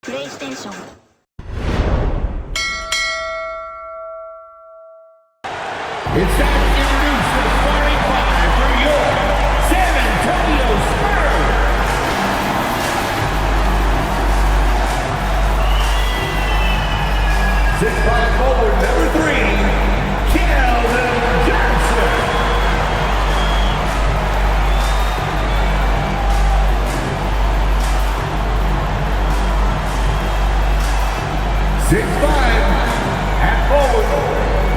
PlayStation. It's time to introduce the starting five for your San Antonio Spurs. 6'5" forward, number 3, Keldon Johnson. 6'5" at forward,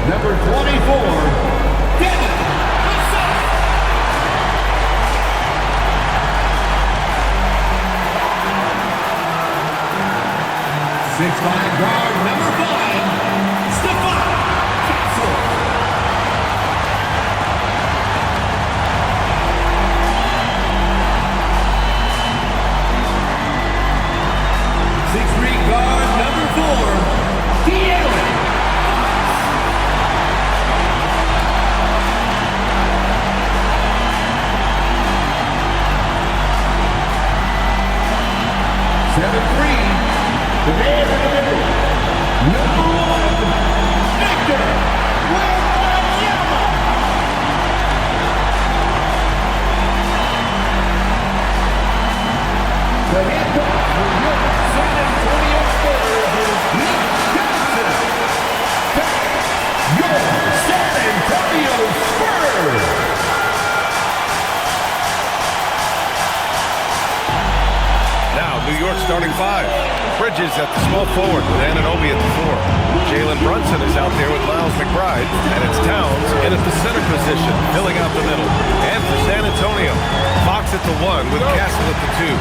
number 24, Dali. 6'5" guard, number 5, Castle. 6'3" guard, number 4, Dali. 7'3", the man in the middle, number 1, Victor Wembanyama. The head coach for your San Antonio Spurs is Nick Johnson. Your San Antonio Spurs. Now, New York starting five. Bridges at the small forward with Anunoby at the 4. Jalen Brunson is out there with Miles McBride. And it's Towns in at the center position, filling out the middle. And for San Antonio, Fox at the 1 with Castle at the 2.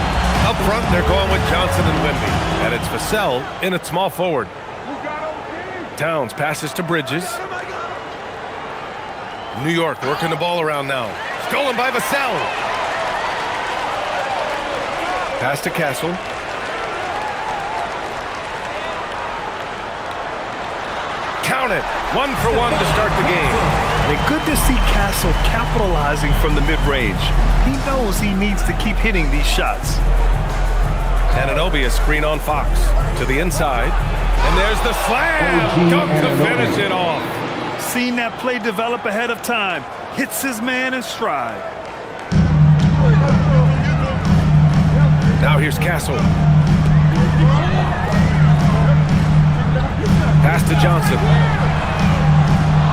Up front, they're going with Johnson and Wemby. And it's Vassell in at small forward. Towns passes to Bridges. New York working the ball around now. Stolen by Vassell. Pass to Castle. Count it. 1 for 1 to start the game. And good to see Castle capitalizing from the mid-range. He knows he needs to keep hitting these shots. Anunoby, a screen on Fox. To the inside. And there's the slam. Dunk to finish it off. Seen that play develop ahead of time. Hits his man in stride. Now here's Castle. Pass to Johnson.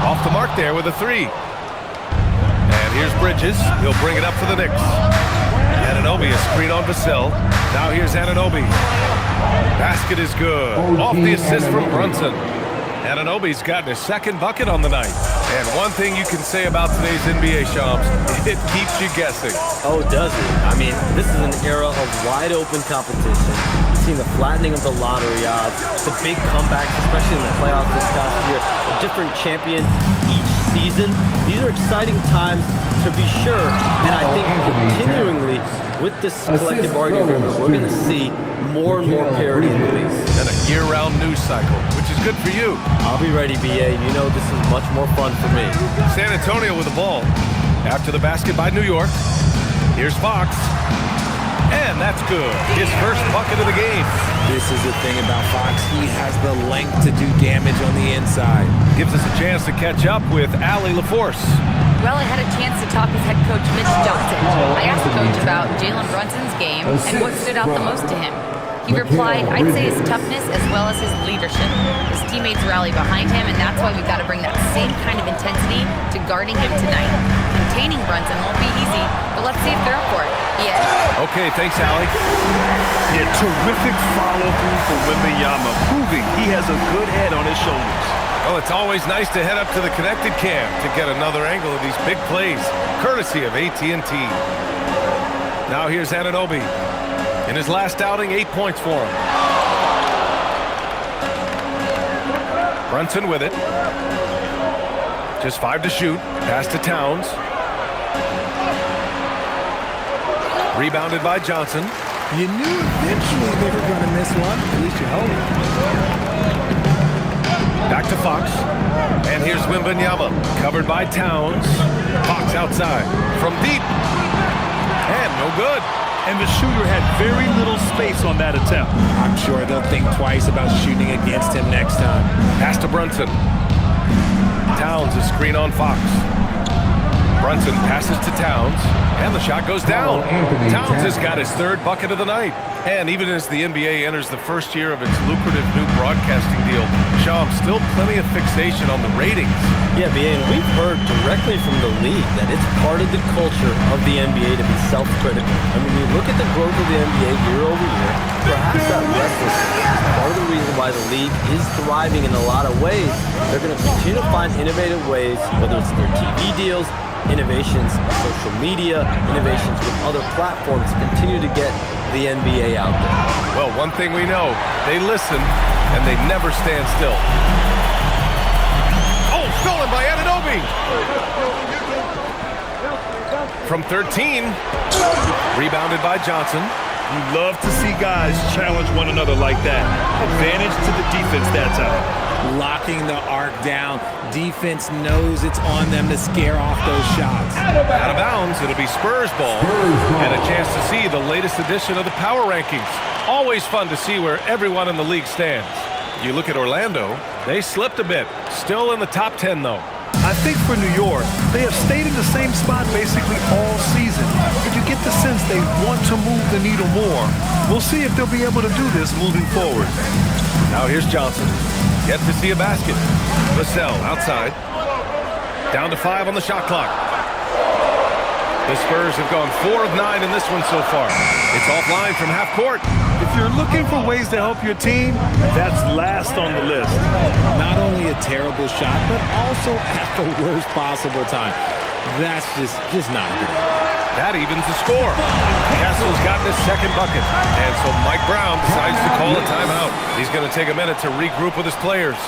Off the mark there with a 3. And here's Bridges. He'll bring it up for the Knicks. Anunoby, a screen on Vassell. Now here's Anunoby. Basket is good. Off the assist from Brunson. Anunoby's gotten his second bucket on the night. And one thing you can say about today's NBA, Shams, it keeps you guessing. Oh, does it? I mean, this is an era of wide-open competition. You've seen the flattening of the lottery odds, the big comebacks, especially in the playoffs this past year, a different champion each season. These are exciting times to be sure, and I think continuingly with this collective bargaining agreement, we're going to see more and more parity in the league. And a year-round news cycle, which is good for you. I'll be ready, BA. You know this is much more fun for me. San Antonio with the ball. After the basket by New York. Here's Fox. And that's good. His first bucket of the game. This is the thing about Fox. He has the length to do damage on the inside. Gives us a chance to catch up with Allie LaForce. Well, I had a chance to talk with head coach Mitch Johnson. I asked the coach about Jalen Brunson's game and what stood out the most to him. He replied, I'd say his toughness as well as his leadership. His teammates rally behind him, and that's why we've got to bring that same kind of intensity to guarding him tonight. Containing Brunson won't be easy, but let's see if they're up for it. Yeah. Okay, thanks, Allie. Yeah, terrific follow-through for Wembanyama, proving he has a good head on his shoulders. Well, it's always nice to head up to the connected cam to get another angle of these big plays, courtesy of AT&T. Now here's Anunoby. In his last outing, 8 points for him. Brunson with it. Just 5 to shoot. Pass to Towns. Rebounded by Johnson. You knew eventually they were going to miss one. At least you hope. Back to Fox. And here's Wembanyama. Covered by Towns. Fox outside. From deep. And no good. and the shooter had very little space on that attempt. I'm sure they'll think twice about shooting against him next time. Pass to Brunson. Towns is screen on Fox. Brunson passes to Towns, and the shot goes down. Towns has got his third bucket of the night. And even as the NBA enters the first year of its lucrative new broadcasting deal, Shams, still plenty of fixation on the ratings. Yeah, and we've heard directly from the league that it's part of the culture of the NBA to be self-critical. I mean, you look at the growth of the NBA year over year, perhaps that restlessness is part of the reason why the league is thriving in a lot of ways. They're going to continue to find innovative ways, whether it's their TV deals, innovations in social media, innovations with other platforms to continue to get the NBA out there. Well, one thing we know, they listen and they never stand still. Oh, stolen by Anunoby. From 13, rebounded by Johnson. You love to see guys challenge one another like that. Advantage to the defense that time. Locking the arc down. Defense knows it's on them to scare off those shots. Out of bounds, it'll be Spurs ball. And a chance to see the latest edition of the power rankings. Always fun to see where everyone in the league stands. You look at Orlando, they slipped a bit. Still in the top 10, though. I think for New York, they have stayed in the same spot basically all season. But you get the sense they want to move the needle more. We'll see if they'll be able to do this moving forward. Now here's Johnson. Yet to see a basket. Vassell outside. Down to 5 on the shot clock. The Spurs have gone 4 of 9 in this one so far. It's offline from half court. If you're looking for ways to help your team, that's last on the list. Not only a terrible shot, but also at the worst possible time. That's just not good. That evens the score. Castle's gotten his second bucket. And so Mike Brown decides to call a timeout. He's going to take a minute to regroup with his players.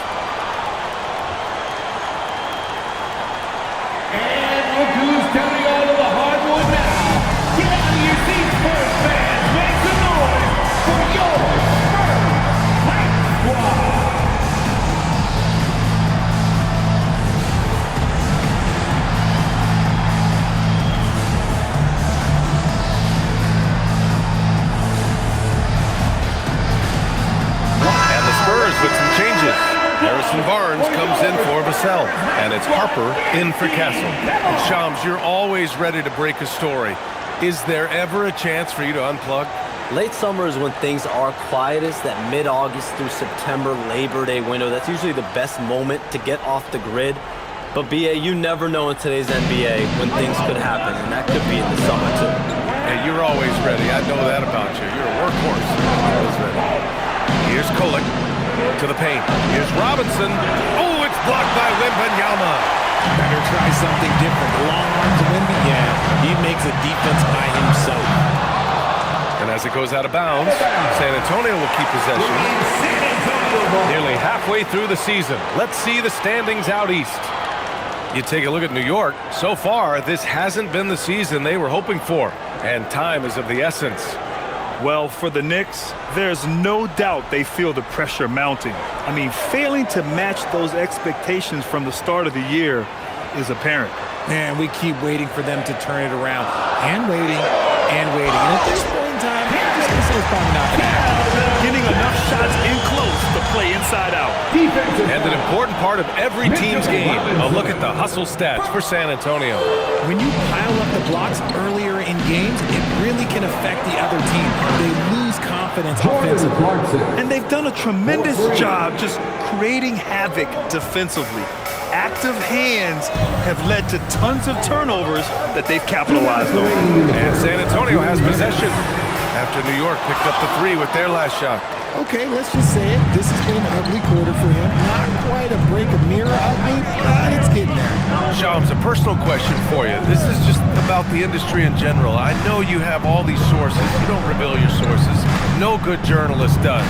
And look who's coming out of the hardwood now. Get out of your seats, Spurs fans. Make some noise for your Spurs Hype Squad. And the Spurs with some changes. Harrison Barnes comes in for Vassell, and it's Harper in for Castle. And Shams, you're always ready to break a story. Is there ever a chance for you to unplug? Late summer is when things are quietest, that mid-August through September, Labor Day window. That's usually the best moment to get off the grid. But BA, you never know in today's NBA when things could happen, and that could be in the summer too. Hey, you're always ready. I know that about you. You're a workhorse. Always ready. Here's Kolek to the paint. Here's Robinson. Oh, it's blocked by Wembanyama. Better try something different. Long arms of Wemby, yeah. He makes a defense by himself. And as it goes out of bounds, San Antonio will keep possession. Nearly halfway through the season. Let's see the standings out east. You take a look at New York. So far, this hasn't been the season they were hoping for. And time is of the essence. Well, for the Knicks, there's no doubt they feel the pressure mounting. I mean, failing to match those expectations from the start of the year is apparent. Man, we keep waiting for them to turn it around. And waiting, and waiting. And at this point in time, I'm just going to say it's probably not going to happen. Getting enough shots in close to play inside out. And an important part of every team's game. A look at the hustle stats for San Antonio. When you pile up the blocks earlier in games, it really can affect the other team. They lose confidence offensively. And they've done a tremendous job just creating havoc defensively. Active hands have led to tons of turnovers that they've capitalized on. And San Antonio has possession after New York picked up the 3 with their last shot. Okay, let's just say it. This has been an ugly quarter for him. Not quite a break of mirror ugly, but it's getting there. Shams, a personal question for you. This is just about the industry in general. I know you have all these sources. You don't reveal your sources. No good journalist does.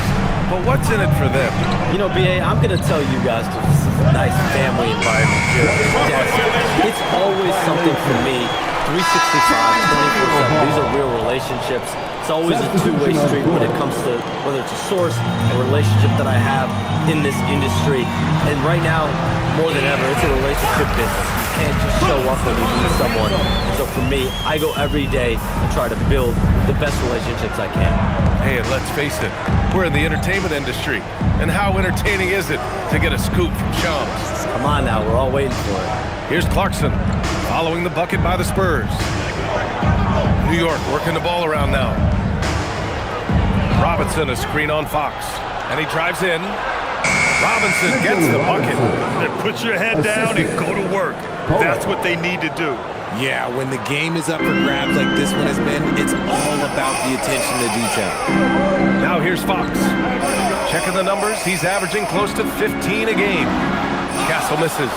But what's in it for them? You know, BA, I'm going to tell you guys, because this is a nice family environment here at the desk. It's always something for me. 365, 24/7. These are real relationships. It's always a two-way street when it comes to whether it's a source, a relationship that I have in this industry. And right now, more than ever, it's a relationship business. can't just show up when you need someone. And so for me, I go every day and try to build the best relationships I can. Hey, and let's face it, we're in the entertainment industry. And how entertaining is it to get a scoop from Shams? Come on now, we're all waiting for it. Here's Clarkson, following the bucket by the Spurs. New York working the ball around now. Robinson, a screen on Fox. And he drives in. Robinson gets the bucket. Then put your head down and go to work. That's what they need to do. Yeah, when the game is up for grabs like this one has been, it's all about the attention to detail. Now here's Fox. Checking the numbers, he's averaging close to 15 a game. Castle misses.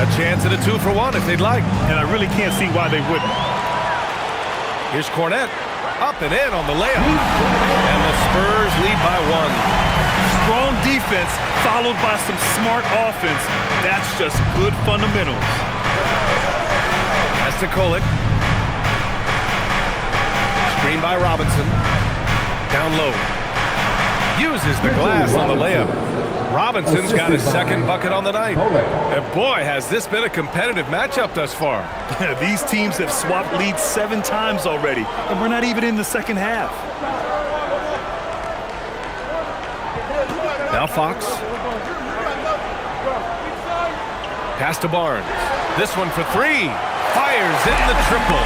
A chance at a 2-for-1 if they'd like. And I really can't see why they wouldn't. Here's Cornette. Up and in on the layup. And the Spurs lead by 1. Strong defense followed by some smart offense. That's just good fundamentals. That's to Kolik. Screen by Robinson. Down low. Uses the glass on the layup. Robinson's got his second bucket on the night. And boy, has this been a competitive matchup thus far. These teams have swapped leads 7 times already, and we're not even in the second half. Now Fox. Pass to Barnes. This one for 3. Fires in the triple.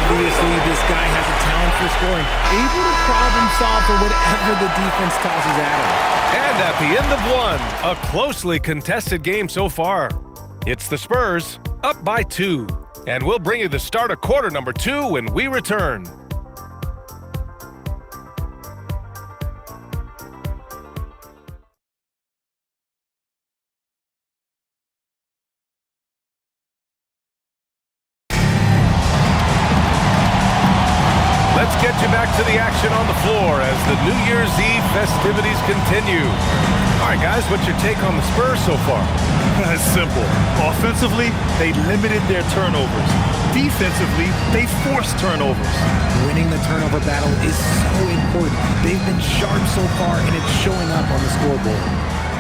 Obviously, this guy has a talent for scoring, able to problem solve for whatever the defense tosses at him. And at the end of 1, a closely contested game so far. It's the Spurs up by 2. And we'll bring you the start of quarter number 2 when we return. Let's get you back to the action on the floor as the New Year's Eve festivities continue. All right, guys, what's your take on the Spurs so far? It's simple. Offensively, they limited their turnovers. Defensively, they forced turnovers. Winning the turnover battle is so important. They've been sharp so far, and it's showing up on the scoreboard.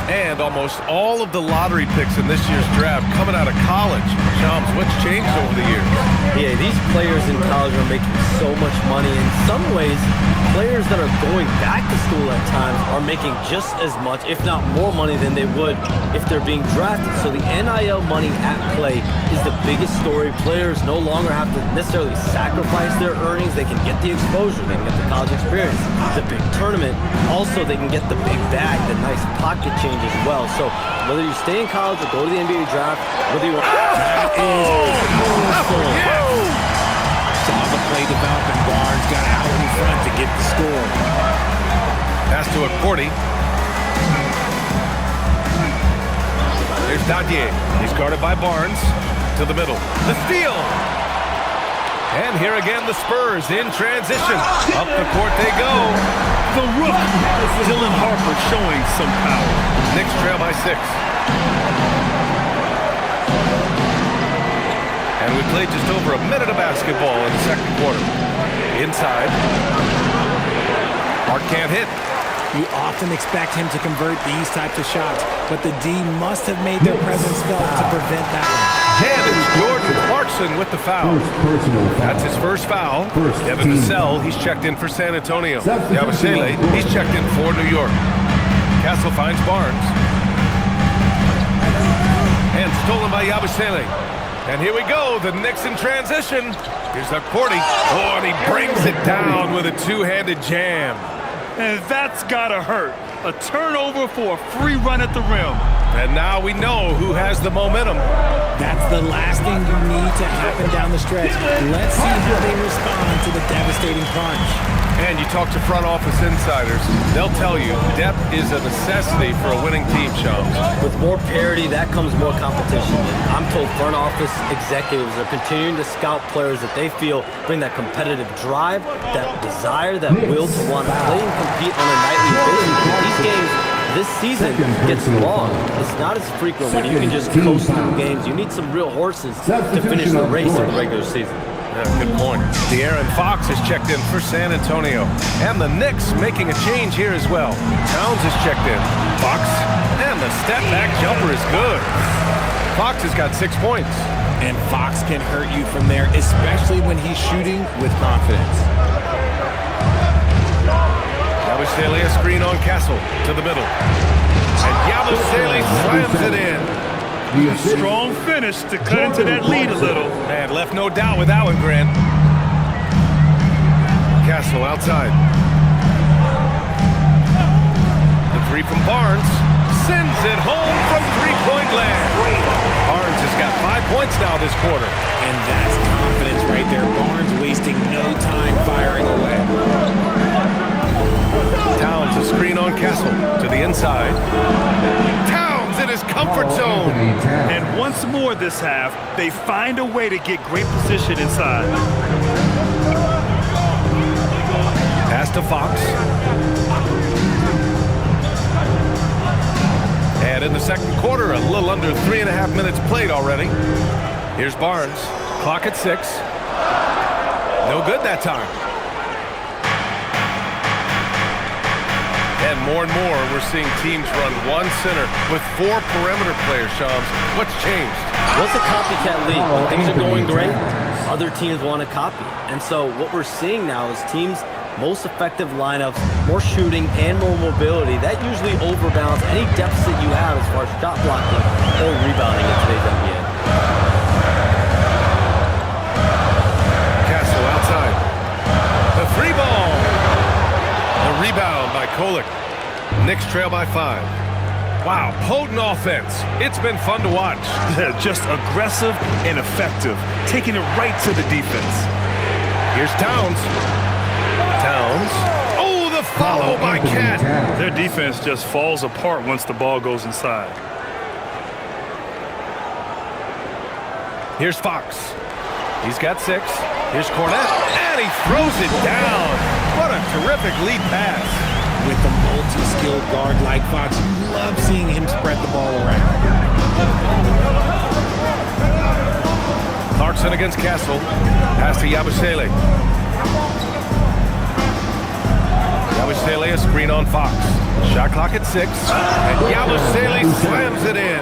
And almost all of the lottery picks in this year's draft coming out of college. Shams, what's changed over the years? Yeah, these players in college are making so much money. In some ways, players that are going back to school at times are making just as much, if not more money than they would if they're being drafted. So the NIL money at play is the biggest story. Players no longer have to necessarily sacrifice their earnings. They can get the exposure. They can get the college experience. The big tournament. Also, they can get the big bag, the nice pocket change as well. So whether you stay in college or go to the NBA draft, whether you want... That is beautiful. Saw the play develop, and Barnes got out in front to get the score. Pass to Accordi. Here's Dadier. He's guarded by Barnes. To the middle. The steal! And here again, the Spurs in transition. Up the court they go. The rookie, Dylan Harper, showing some power. Knicks trail by 6. And we played just over a minute of basketball in the second quarter. Inside. Hart can't hit. You often expect him to convert these types of shots, but the D must have made their presence felt to prevent that one. And it's Jordan Clarkson with the foul. That's his first foul. Devin Vassell, he's checked in for San Antonio. Yabusele, he's checked in for New York. Castle finds Barnes. And stolen by Yabusele. And here we go, the Knicks in transition. Here's Accordi. Oh, and he brings it down with a two-handed jam. And that's gotta hurt. A turnover for a free run at the rim. And now we know who has the momentum. That's the last thing you need to happen down the stretch. Let's see how they respond to the devastating punch. And you talk to front office insiders, they'll tell you depth is a necessity for a winning team, Shams. With more parity, that comes more competition. And I'm told front office executives are continuing to scout players that they feel bring that competitive drive, that desire, that will to want to play and compete on a nightly basis. These games this season gets long. It's not as frequent when you can just coast through games. You need some real horses to finish the race in the regular season. Yeah, good point. De'Aaron Fox is checked in for San Antonio. And the Knicks making a change here as well. Towns is checked in. Fox, and the step-back jumper is good. Fox has got 6 points. And Fox can hurt you from there, especially when he's shooting with confidence. Yabusele, a screen on Castle to the middle. And Yabusele slams it in. Strong finish to cut into that lead a little. Man, left no doubt with that one, Grant. Castle outside. The three from Barnes. Sends it home from three-point land. Barnes has got 5 points now this quarter. And that's confidence right there. Barnes wasting no time firing away. Towns, a screen on Castle to the inside. Towns in his comfort zone. And once more this half, they find a way to get great position inside. Pass to Fox. And in the second quarter, a little under 3.5 minutes played already. Here's Barnes. Clock at 6. No good that time. And more, we're seeing teams run one center with 4 perimeter players, Shams. What's changed? Well, it's a copycat league. When things are going great, other teams want to copy. And so what we're seeing now is teams' most effective lineups, more shooting and more mobility. That usually overbalances any deficit you have as far as shot blocking or rebounding in today's NBA. Castle outside. The 3 ball. The rebound by Kolek. Knicks trail by 5. Wow, potent offense. It's been fun to watch. Just aggressive and effective, taking it right to the defense. Here's Towns. Towns. Oh, the follow by Cat. Their defense just falls apart once the ball goes inside. Here's Fox. He's got 6. Here's Cornette. And he throws it down. What a terrific lead pass. With a multi-skilled guard like Fox, you love seeing him spread the ball around. Clarkson against Castle. Pass to Yabusele. Yabusele, a screen on Fox. Shot clock at 6. And Yabusele slams it in.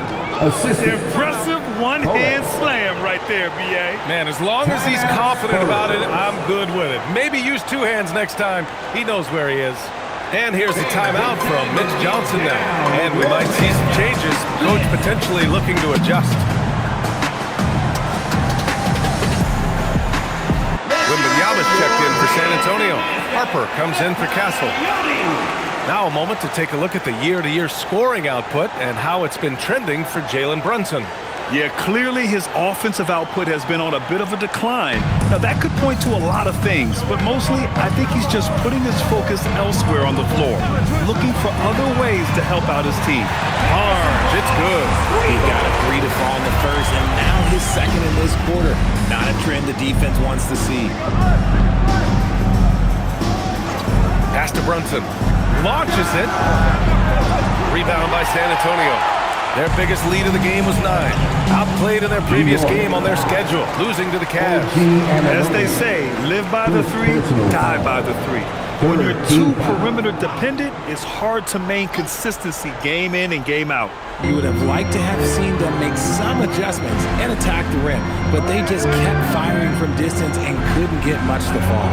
Impressive one-hand slam right there, B.A. Man, as long as he's confident about it, I'm good with it. Maybe use 2 hands next time. He knows where he is. And here's a timeout from Mitch Johnson now. And we might see some changes. Coach potentially looking to adjust. Wembanyama's checked in for San Antonio. Harper comes in for Castle. Now a moment to take a look at the year-to-year scoring output and how it's been trending for Jalen Brunson. Yeah, clearly his offensive output has been on a bit of a decline. Now, that could point to a lot of things, but mostly I think he's just putting his focus elsewhere on the floor, looking for other ways to help out his team. Barnes, it's good. He got a 3 to fall in the first, and now his second in this quarter. Not a trend the defense wants to see. Pass to Brunson. Launches it. Rebound by San Antonio. Their biggest lead of the game was 9. Outplayed in their previous game on their schedule, losing to the Cavs. As they say, live by the 3, die by the 3. When you're too perimeter dependent, it's hard to maintain consistency game in and game out. You would have liked to have seen them make some adjustments and attack the rim, but they just kept firing from distance and couldn't get much to fall.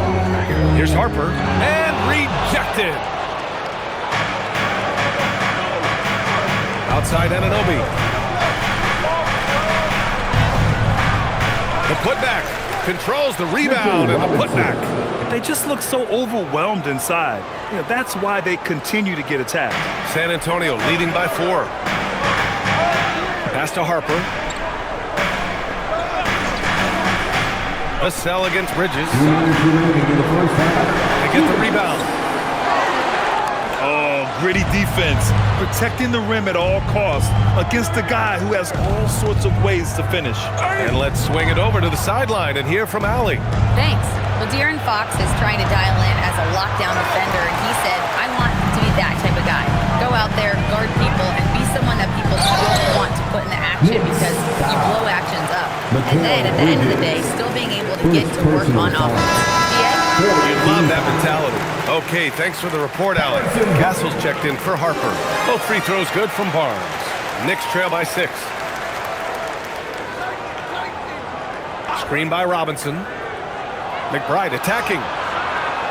Here's Harper, and rejected. Outside Anunoby. The putback. Controls the rebound and the putback. They just look so overwhelmed inside. You know, that's why they continue to get attacked. San Antonio leading by 4. Pass to Harper. A sell against Bridges. They get the rebound. Gritty defense, protecting the rim at all costs against a guy who has all sorts of ways to finish. And let's swing it over to the sideline and hear from Allie. Thanks. Well, De'Aaron Fox is trying to dial in as a lockdown defender, and he said, I want to be that type of guy. Go out there, guard people, and be someone that people don't want to put in the action because you blow actions up. And then, at the end of the day, still being able to get to work on offense. You love that mentality. Okay, thanks for the report, Alex. Castle's checked in for Harper. Both free throws good from Barnes. Knicks trail by 6. Screen by Robinson. McBride attacking.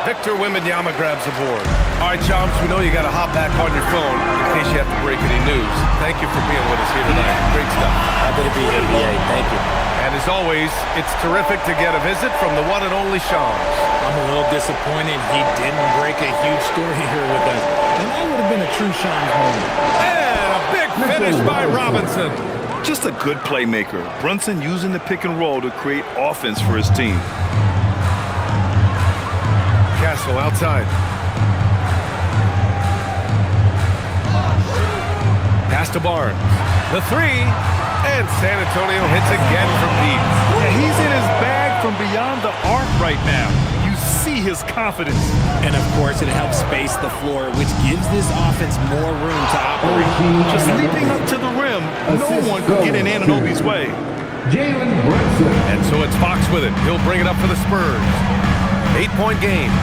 Victor Wembanyama grabs the board. All right, Chomps, we know you got to hop back on your phone in case you have to break any news. Thank you for being with us here tonight. Great stuff. Happy to be here, BA. Thank you. And as always, it's terrific to get a visit from the one and only Shams. I'm a little disappointed he didn't break a huge story here with us. And that would have been a true Shams moment. And a big finish by Robinson. Just a good playmaker. Brunson using the pick and roll to create offense for his team. Castle outside. Pass to Barnes. The three. And San Antonio hits again from deep. Yeah, he's in his bag from beyond the arc right now. You see his confidence. And of course, it helps space the floor, which gives this offense more room to operate. Just leaping up to the rim, no one could get in Anunoby's way. Jalen Brunson. And so it's Fox with it. He'll bring it up for the Spurs. 8-point game.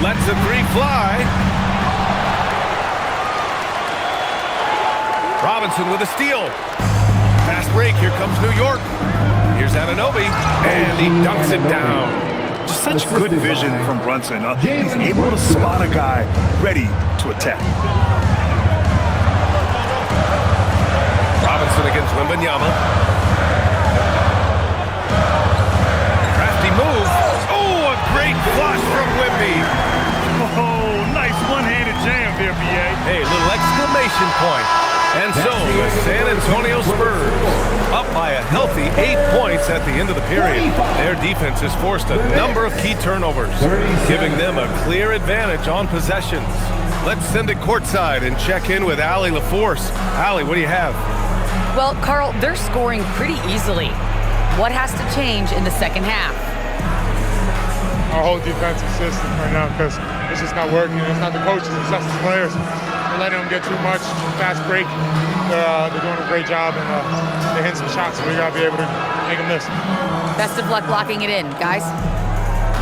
Lets the three fly. Robinson with a steal. Fast break. Here comes New York. Here's Anunoby. And he dunks it down. Just such good vision from Brunson. He's able to spot a guy ready to attack. Robinson against Wembanyama. Crafty move. Oh, a great flush from Wemby. Oh, nice one-handed jam there, BA. Hey, little exclamation point. And so the San Antonio Spurs up by a healthy 8 points at the end of the period. Their defense has forced a number of key turnovers, giving them a clear advantage on possessions. Let's send it courtside and check in with Allie LaForce. Allie, what do you have? Well, Carl, they're scoring pretty easily. What has to change in the second half? Our whole defensive system right now, because it's just not working. It's not the coaches, it's us the players. We're letting them get too much, fast break. They're doing a great job, and they're hitting some shots, so we got to be able to make them miss. Best of luck locking it in, guys.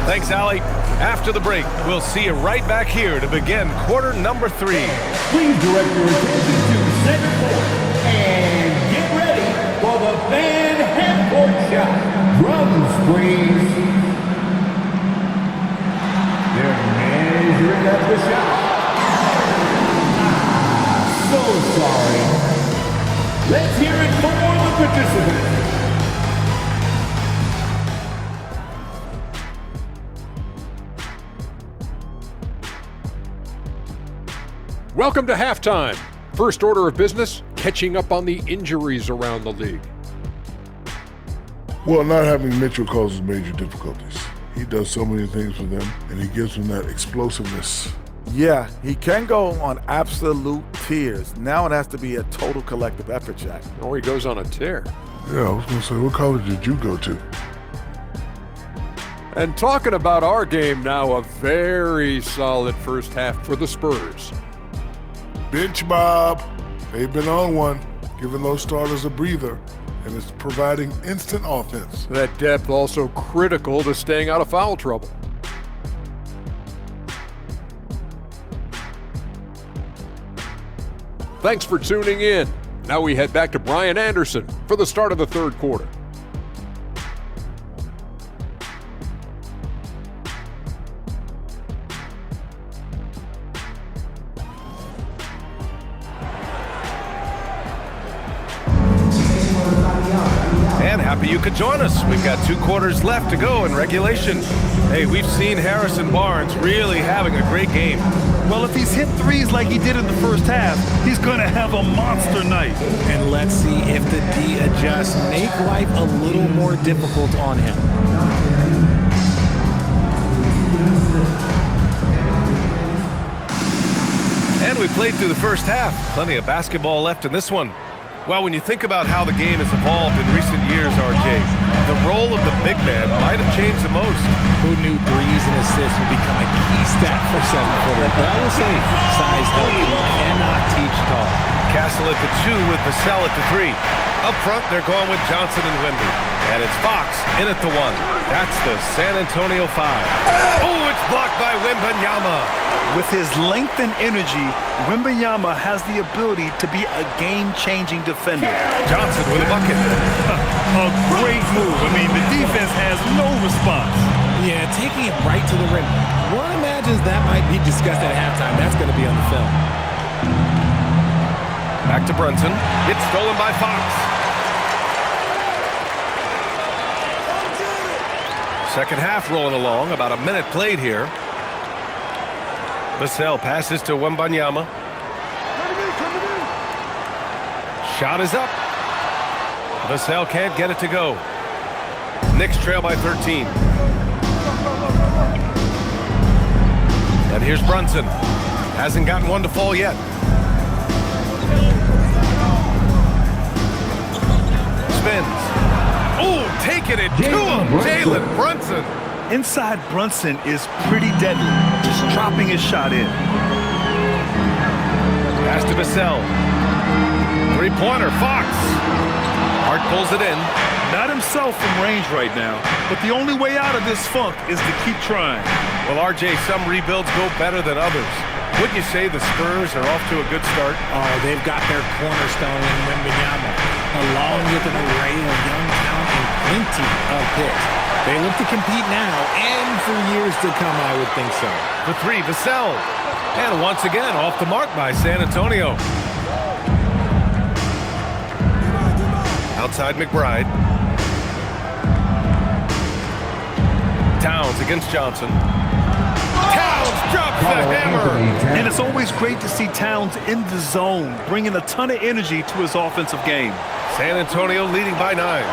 Thanks, Allie. After the break, we'll see you right back here to begin quarter number 3. Please direct your attention to center court and get ready for the fan half-court shot. Drums, please. They're measuring up the shot. So sorry. Let's hear it for the participants. Welcome to halftime. First order of business, catching up on the injuries around the league. Well, not having Mitchell causes major difficulties. He does so many things for them, and he gives them that explosiveness. Yeah, he can go on absolute tears. Now it has to be a total collective effort, Jack. Or he goes on a tear. Yeah, I was going to say, what college did you go to? And talking about our game now, a very solid first half for the Spurs. Bench Bob. They've been on one, giving those starters a breather, and it's providing instant offense. That depth also critical to staying out of foul trouble. Thanks for tuning in. Now we head back to Brian Anderson for the start of the third quarter. And happy you could join us. We've got 2 quarters left to go in regulation. Hey, we've seen Harrison Barnes really having a great game. Well, if he's hit threes like he did in the first half, he's going to have a monster night. And let's see if the D adjusts, make life a little more difficult on him. And we played through the first half. Plenty of basketball left in this one. Well, when you think about how the game has evolved in recent years, RJ, the role of the big man might have changed the most. Who knew threes and assists would become a key stat for 7-footer? But I will say, size helps. You cannot teach tall. Castle at the 2 with Vassell at the 3. Up front, they're going with Johnson and Wemby. And it's Fox in at the 1. That's the San Antonio 5. Oh, it's blocked by Wemby. Wembanyama. With his length and energy, Wembanyama has the ability to be a game-changing defender. Johnson with a bucket. A great move. I mean, the defense has no response. Yeah, taking it right to the rim. One imagines that might be discussed at halftime. That's going to be on the film. Back to Brunson. It's stolen by Fox. Second half rolling along. About a minute played here. Vassell passes to Wembanyama. Shot is up. Vassell can't get it to go. Knicks trail by 13. And here's Brunson. Hasn't gotten one to fall yet. Spins. Oh, taking it to him. Jalen Brunson. Inside Brunson is pretty deadly, just dropping his shot in. Pass to Vassell. Three-pointer, Fox. Hart pulls it in. Not himself from range right now, but the only way out of this funk is to keep trying. Well, RJ, some rebuilds go better than others. Wouldn't you say the Spurs are off to a good start? Oh, they've got their cornerstone in Wembanyama, along with an array of young talent and plenty of picks. They look to compete now and for years to come, I would think so. The three, Vassell. And once again, off the mark by San Antonio. Outside McBride. Towns against Johnson. Towns drops the hammer. And it's always great to see Towns in the zone, bringing a ton of energy to his offensive game. San Antonio leading by 9.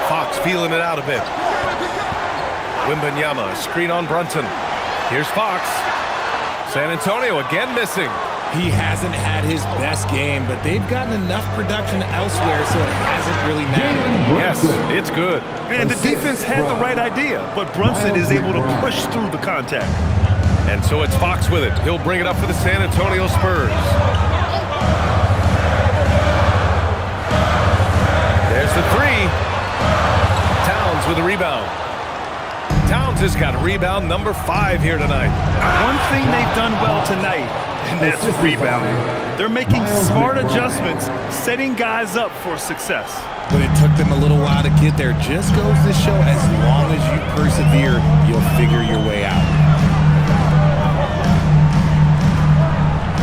Fox feeling it out a bit. Wembanyama, screen on Brunson. Here's Fox. San Antonio again missing. He hasn't had his best game, but they've gotten enough production elsewhere, so it hasn't really mattered. Yes, it's good. And the defense had the right idea, but Brunson is able to push through the contact. And so it's Fox with it. He'll bring it up for the San Antonio Spurs. There's the three. Towns with a rebound. Towns has got rebound number 5 here tonight. One thing they've done well tonight, and that's rebounding. They're making smart adjustments, setting guys up for success. But it took them a little while to get there. Just goes to show, as long as you persevere, you'll figure your way out.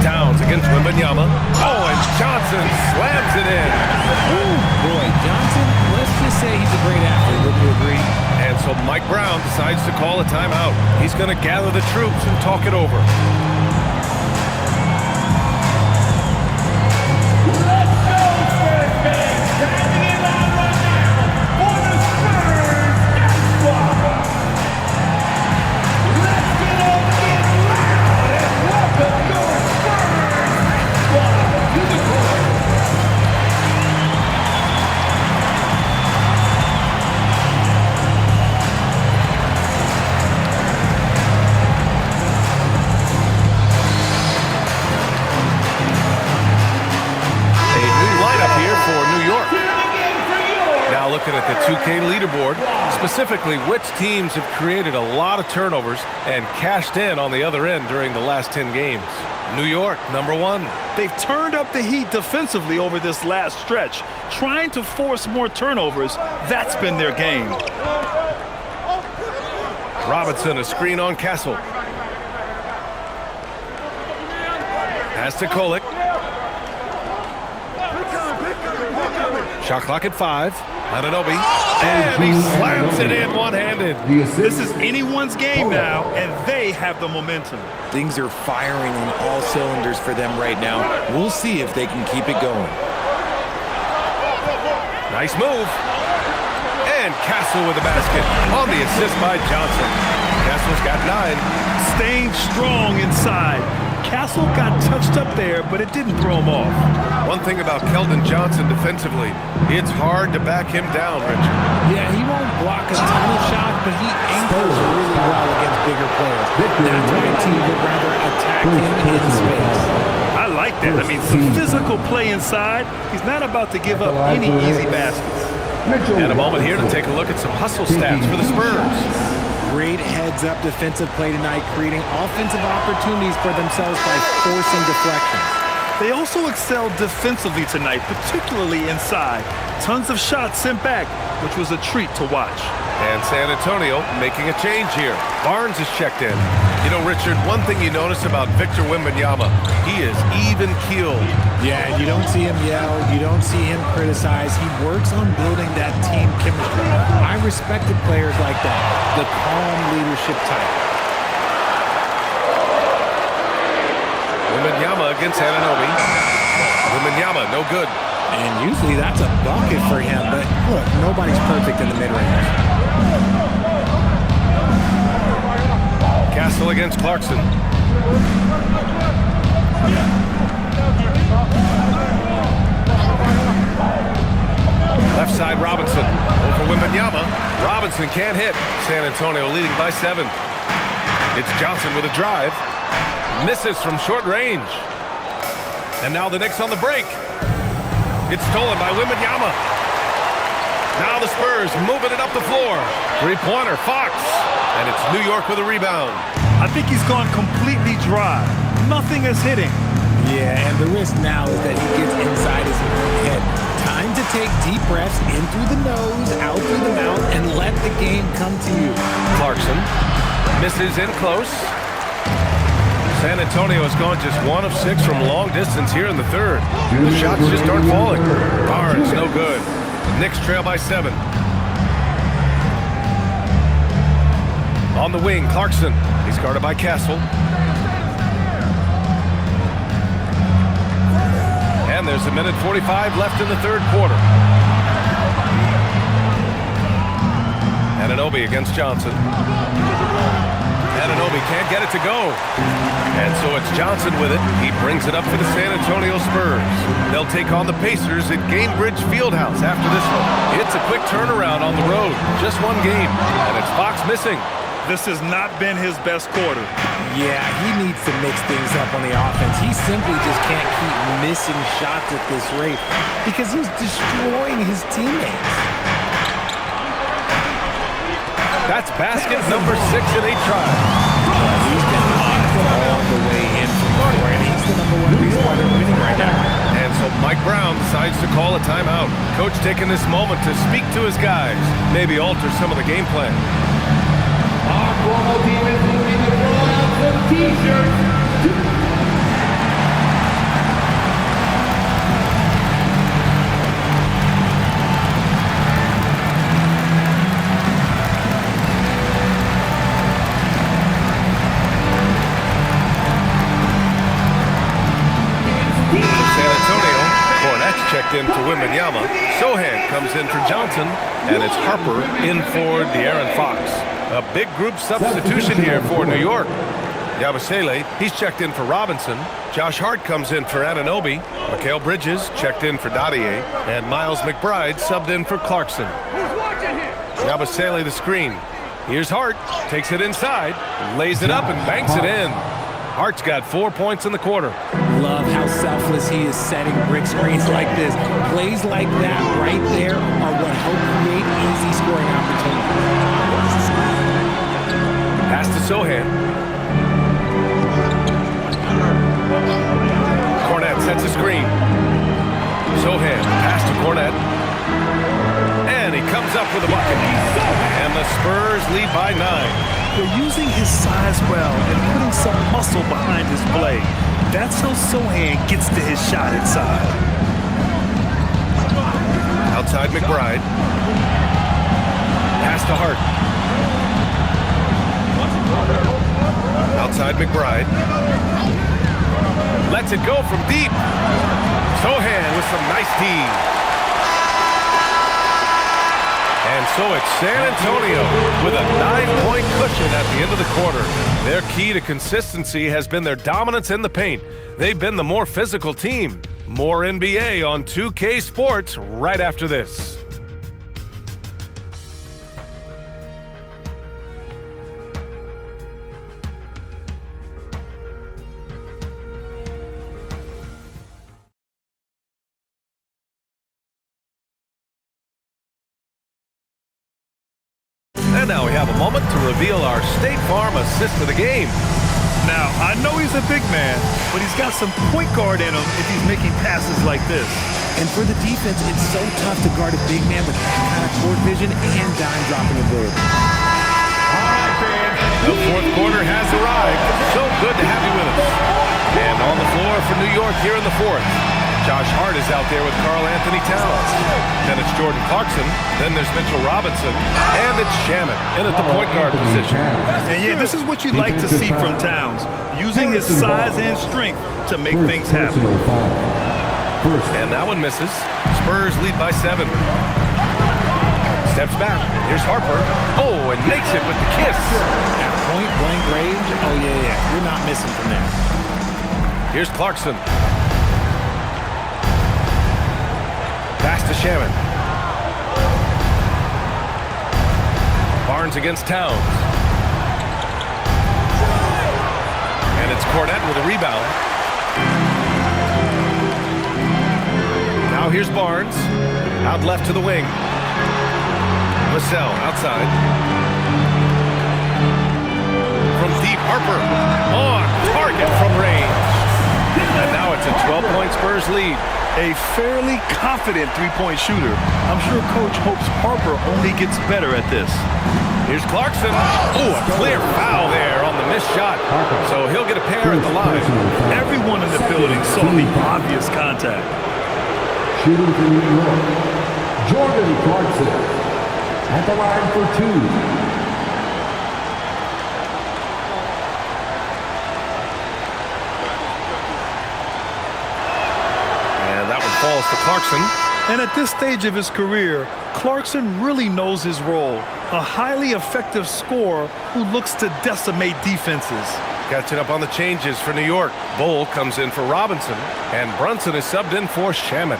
Towns against Wembanyama. Oh, and Johnson slams it in. Ooh, boy, Johnson, let's just say he's a great athlete. Wouldn't you agree? And so Mike Brown decides to call a timeout. He's going to gather the troops and talk it over. Let's go, Spurs fans! Driving in line right now for the Spurs Squad! Let's get up and get loud and welcome your Spurs Squad to the court! Now looking at the 2K leaderboard, specifically which teams have created a lot of turnovers and cashed in on the other end during the last 10 games. New York, number 1. They've turned up the heat defensively over this last stretch, trying to force more turnovers. That's been their game. Robinson, a screen on Castle. Pass to Kolek. Shot clock at 5. Anunoby. And he slams it in one-handed. This is anyone's game now, and they have the momentum. Things are firing on all cylinders for them right now. We'll see if they can keep it going. Nice move. And Castle with the basket on the assist by Johnson. Castle's got 9. Staying strong inside. Castle got touched up there, but it didn't throw him off. One thing about Keldon Johnson defensively, it's hard to back him down, Richard. Yeah, he won't block a ton of shots, but he anchors really well against bigger players. That's why a team would rather attack him in space. I like that. I mean, some physical play inside. He's not about to give up any easy baskets. And a moment here to take a look at some hustle stats for the Spurs. Great heads-up defensive play tonight, creating offensive opportunities for themselves by forcing deflections. They also excelled defensively tonight, particularly inside. Tons of shots sent back, which was a treat to watch. And San Antonio making a change here. Barnes is checked in. You know, Richard, one thing you notice about Victor Wembanyama, he is even-keeled. Yeah, you don't see him yell. You don't see him criticize. He works on building that team chemistry. I respected players like that, the calm leadership type. Wembanyama against Anunoby. Wembanyama, no good. And usually that's a bucket for him, but look, nobody's perfect in the mid-range. Castle against Clarkson. Left side, Robinson. Over Wembanyama. Robinson can't hit. San Antonio leading by 7. It's Johnson with a drive. Misses from short range. And now the Knicks on the break. It's stolen by Wembanyama. Now the Spurs moving it up the floor. Three-pointer, Fox. And it's New York with a rebound. I think he's gone completely dry. Nothing is hitting. Yeah, and the risk now is that he gets inside his own head. Time to take deep breaths in through the nose, out through the mouth, and let the game come to you. Clarkson misses in close. San Antonio has gone just 1 of 6 from long distance here in the third. The shots just aren't falling. Barnes, no good. Knicks trail by 7. On the wing, Clarkson. He's guarded by Castle. And there's 1:45 left in the third quarter. Anunoby against Johnson. Anunoby can't get it to go. And so it's Johnson with it. He brings it up for the San Antonio Spurs. They'll take on the Pacers at Gainbridge Fieldhouse after this one. It's a quick turnaround on the road. Just one game. And it's Fox missing. This has not been his best quarter. Yeah, he needs to mix things up on the offense. He simply just can't keep missing shots at this rate because he's destroying his teammates. That's basket number 6 in 8 tries. He's been hot all the way in from far, and he's the number 1 reason why they're winning right now. And so Mike Brown decides to call a timeout. Coach taking this moment to speak to his guys, maybe alter some of the game plan. Our promo team is looking to throw out some t-shirts. Checked in for Wembanyama. Sohan comes in for Johnson, and it's Harper in for De'Aaron Fox. A big group substitution here for New York. Yabusele, he's checked in for Robinson. Josh Hart comes in for Anunoby. Mikal Bridges checked in for Dali, and Miles McBride subbed in for Clarkson. Yabusele the screen. Here's Hart, takes it inside, lays it up and banks it in. Hart's got 4 points in the quarter. Love how selfless he is setting brick screens like this. Plays like that right there are what help create easy scoring opportunities. Pass to Sohan. Cornette sets a screen. Sohan, pass to Cornette. And he comes up with a bucket. And the Spurs lead by 9. They're using his size well and putting some muscle behind his play. That's how Sohan gets to his shot inside. Outside McBride. Pass to Hart. Outside McBride. Lets it go from deep. Sohan with some nice D. And so it's San Antonio with a 9-point cushion at the end of the quarter. Their key to consistency has been their dominance in the paint. They've been the more physical team. More NBA on 2K Sports right after this. And now we have a moment to reveal our State Farm assist of the game. Now, I know he's a big man, but he's got some point guard in him if he's making passes like this. And for the defense, it's so tough to guard a big man with that kind of court vision and dime-dropping ability. The fourth quarter has arrived. So good to have you with us. And on the floor for New York here in the fourth, Josh Hart is out there with Karl Anthony Towns. Then it's Jordan Clarkson. Then there's Mitchell Robinson. And it's Shaman in at the point guard position. And yeah, this is what you'd like to see from Towns, using his size and strength to make things happen. And that one misses. Spurs lead by 7. Steps back. Here's Harper. Oh, and makes it with the kiss. At point-blank range, oh yeah, you're not missing from there. Here's Clarkson. Pass to Shaman. Barnes against Towns. And it's Cornette with a rebound. Now here's Barnes. Out left to the wing. Vassell outside. From deep, Harper. On target from range. And now it's a 12-point Spurs lead. A fairly confident three-point shooter. I'm sure Coach hopes Harper only gets better at this. Here's Clarkson. Oh, a clear foul there on the missed shot. So he'll get a pair at the line. Everyone in the building saw the obvious contact. Shooting for New York, Jordan Clarkson at the line for 2. Falls to Clarkson. And at this stage of his career, Clarkson really knows his role. A highly effective scorer who looks to decimate defenses. Catching up on the changes for New York. Bull comes in for Robinson, and Brunson is subbed in for Shaman.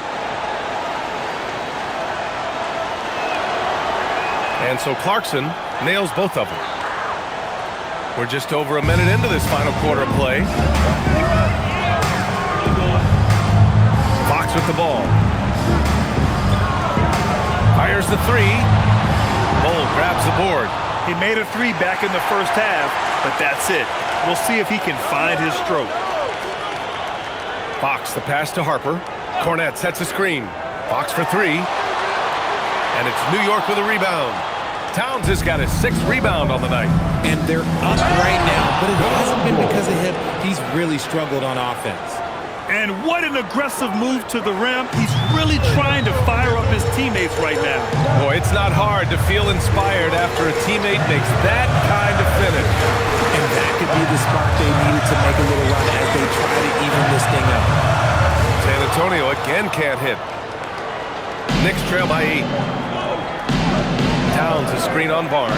And so Clarkson nails both of them. We're just over a minute into this final quarter of play. Fox with the ball. Fires the three. Bull grabs the board. He made a three back in the first half, but that's it. We'll see if he can find his stroke. Fox, the pass to Harper. Cornette sets a screen. Fox for three. And it's New York with a rebound. Towns has got his 6th rebound on the night. And they're up right now, but it hasn't been because of him. He's really struggled on offense. And what an aggressive move to the rim. He's really trying to fire up his teammates right now. Boy, it's not hard to feel inspired after a teammate makes that kind of finish. And that could be the spark they needed to make a little run as they try to even this thing up. San Antonio again can't hit. Knicks trail by 8. Towns a screen on Barnes.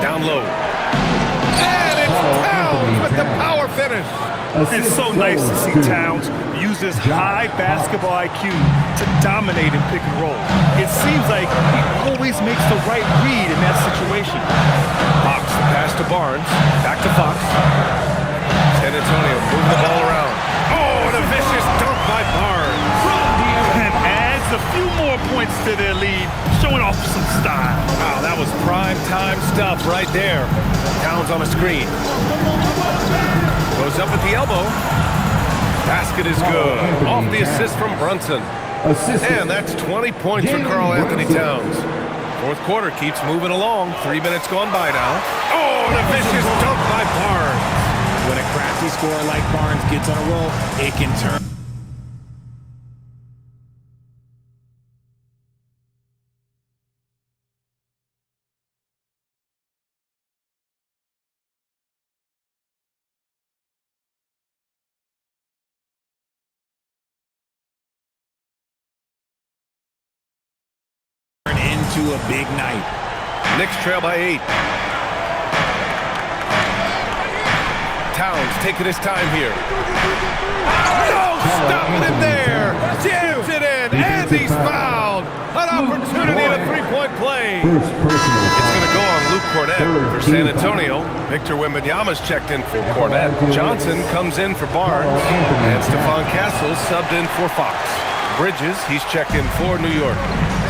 Down low. And it's Towns with the power finish. It's so nice to see Towns use his high basketball IQ to dominate in pick and roll. It seems like he always makes the right read in that situation. Fox, the pass to Barnes. Back to Fox. San Antonio moving the ball around. Oh, and a vicious dunk by Barnes. And adds a few more points to their lead, showing off some style. Wow, that was prime time stuff right there. Towns on a screen. Goes up at the elbow. Basket is good. Off the assist from Brunson. And that's 20 points for Karl Anthony Towns. Fourth quarter keeps moving along. 3 minutes gone by now. Oh, and a vicious dunk by Barnes. When a crafty scorer like Barnes gets on a roll, it can turn. Into a big night. Knicks trail by 8. Towns taking his time here. No, stopping it there. Jams it in, and he's fouled. An opportunity at a three-point play. It's going to go on Luke Cornette for San Antonio. Victor Wembanyama's checked in for Cornette. Johnson comes in for Barnes, and Stephon Castle subbed in for Fox. Bridges, he's checked in for New York.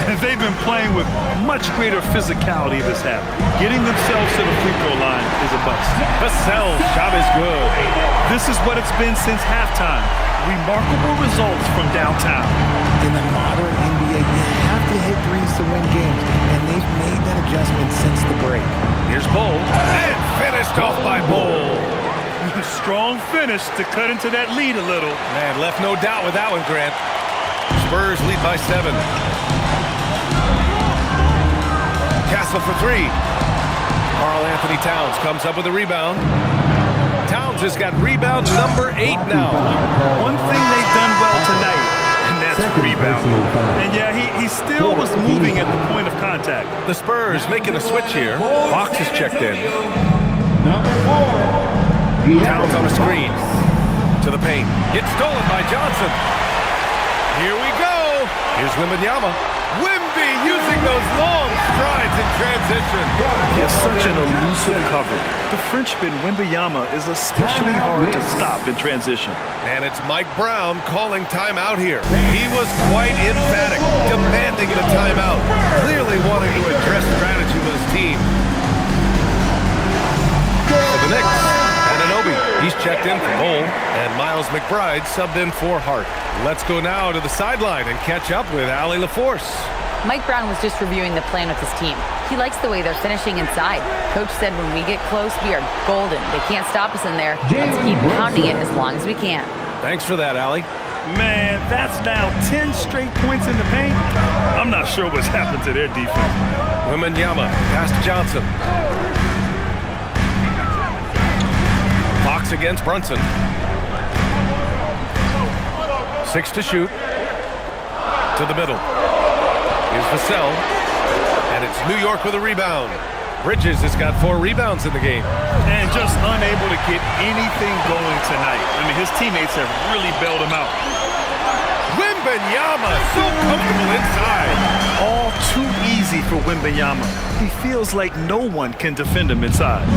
And they've been playing with much greater physicality this half. Getting themselves to the free throw line is a bust. Vassell's shot is good. This is what it's been since halftime. Remarkable results from downtown. In the modern NBA, you have to hit threes to win games, and they've made that adjustment since the break. Here's Bull, and finished off by Bull. Strong finish to cut into that lead a little. Man, left no doubt with that one, Grant. Spurs lead by 7. Castle for 3. Karl Anthony Towns comes up with a rebound. Towns has got rebound number 8 now. One thing they've done well tonight, and that's rebounding. And yeah, he still was moving at the point of contact. The Spurs making a switch here. Fox is checked in. Towns on a screen. To the paint. Gets stolen by Johnson. Here we go. Here's Wembanyama. Wemby using those long strides in transition. He has such an elusive cover. The Frenchman Wembanyama is especially hard to stop in transition. And it's Mike Brown calling timeout here. He was quite emphatic, demanding the timeout, clearly wanting to address strategy with his team. For the Knicks, Anunoby, he's checked in for Bull, and Miles McBride subbed in for Hart. Let's go now to the sideline and catch up with Allie LaForce. Mike Brown was just reviewing the plan with his team. He likes the way they're finishing inside. Coach said when we get close, we are golden. They can't stop us in there. Let's keep pounding it as long as we can. Thanks for that, Allie. Man, that's now 10 straight points in the paint. I'm not sure what's happened to their defense. Wembanyama, pass to Johnson. Fox against Brunson. 6 to shoot. To the middle. Here's Vassell. And it's New York with a rebound. Bridges has got 4 rebounds in the game. And just unable to get anything going tonight. I mean, his teammates have really bailed him out. Wembanyama, so comfortable inside. All too easy for Wembanyama. He feels like no one can defend him inside.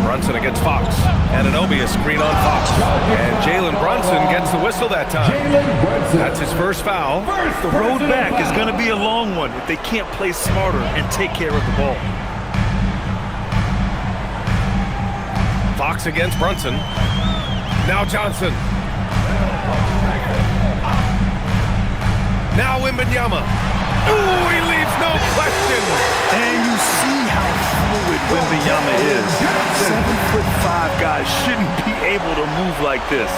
Brunson against Fox. Anunoby a screen on Fox. And Jalen Brunson gets the whistle that time. That's his first foul. The road back is going to be a long one if they can't play smarter and take care of the ball. Fox against Brunson. Now Johnson. Now Wembanyama. Ooh, he leaves no question. And you see how fluid Wembanyama is. 7'5" guys shouldn't be able to move like this.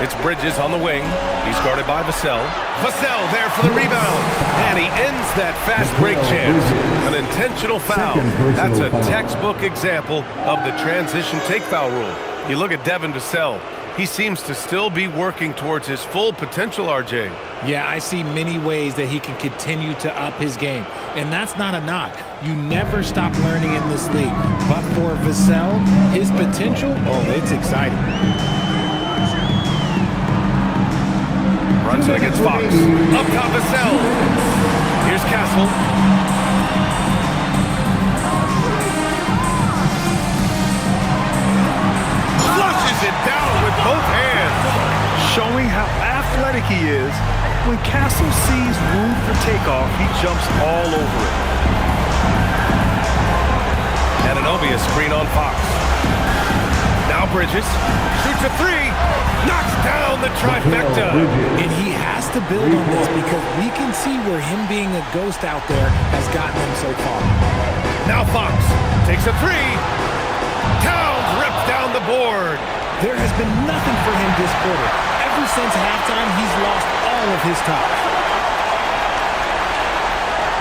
It's Bridges on the wing. He's guarded by Vassell. Vassell there for the rebound. And he ends that fast break chance. An intentional foul. That's a textbook example of the transition take foul rule. You look at Devin Vassell. He seems to still be working towards his full potential, RJ. Yeah, I see many ways that he can continue to up his game. And that's not a knock. You never stop learning in this league. But for Vassell, his potential, oh, it's exciting. Brunson against Fox. Up top Vassell. Here's Castle. It down with both hands. Showing how athletic he is. When Castle sees room for takeoff, he jumps all over it. Anunoby a screen on Fox. Now Bridges shoots a 3. Knocks down the trifecta. And he has to build on this because we can see where him being a ghost out there has gotten him so far. Now Fox takes a 3. Towns rips down the board. There has been nothing for him this quarter. Ever since halftime, he's lost all of his top.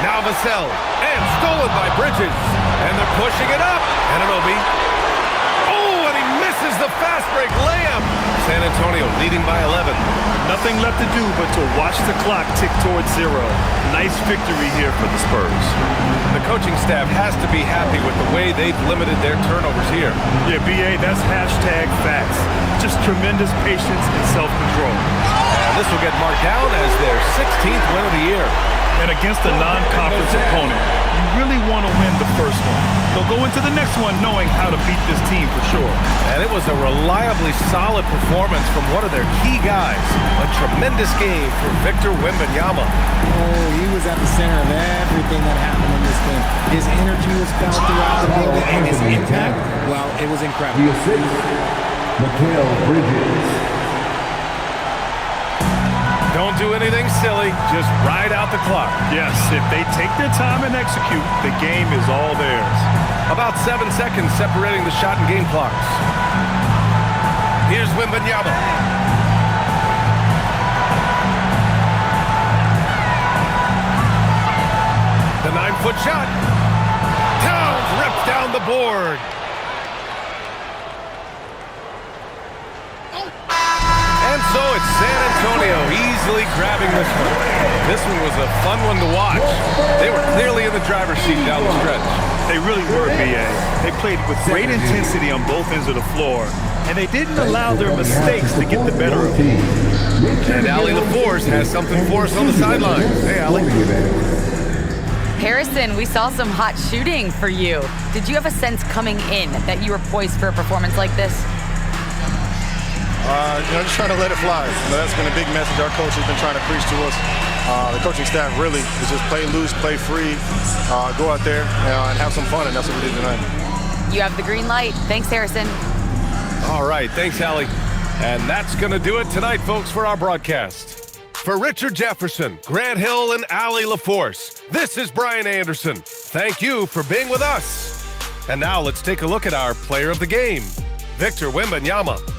Now Vassell, and stolen by Bridges. And they're pushing it up. Anunoby. Oh, and he misses the fast break layup. San Antonio leading by 11. Nothing left to do but to watch the clock tick towards 0. Nice victory here for the Spurs. The coaching staff has to be happy with the way they've limited their turnovers here. Yeah, BA, that's #facts. Just tremendous patience and self-control. And this will get marked down as their 16th win of the year. And against a non-conference opponent, you really want to win the first one. They'll go into the next one knowing how to beat this team for sure. And it was a reliably solid performance from one of their key guys. A tremendous game for Victor Wembanyama. Oh, he was at the center of everything that happened in this game. His energy was felt throughout the building, and his impact, well, it was incredible. Don't do anything silly, just ride out the clock. Yes, if they take their time and execute, the game is all theirs. About 7 seconds separating the shot and game clocks. Here's Wembanyama. The 9-foot shot. Towns ripped down the board. And so it's San Antonio easily grabbing this one. This one was a fun one to watch. They were clearly in the driver's seat down the stretch. They really were, B.A. They played with great intensity on both ends of the floor, and they didn't allow their mistakes to get the better of them. And Allie LaForce has something for us on the sidelines. Hey, Allie. Harrison, we saw some hot shooting for you. Did you have a sense coming in that you were poised for a performance like this? Just trying to let it fly. That's been a big message our coach has been trying to preach to us. The coaching staff really is just play loose, play free, go out there and have some fun, and that's what we did tonight. You have the green light. Thanks, Harrison. All right, thanks, Allie. And that's going to do it tonight, folks, for our broadcast. For Richard Jefferson, Grant Hill, and Allie LaForce, this is Brian Anderson. Thank you for being with us. And now let's take a look at our player of the game, Victor Wembanyama.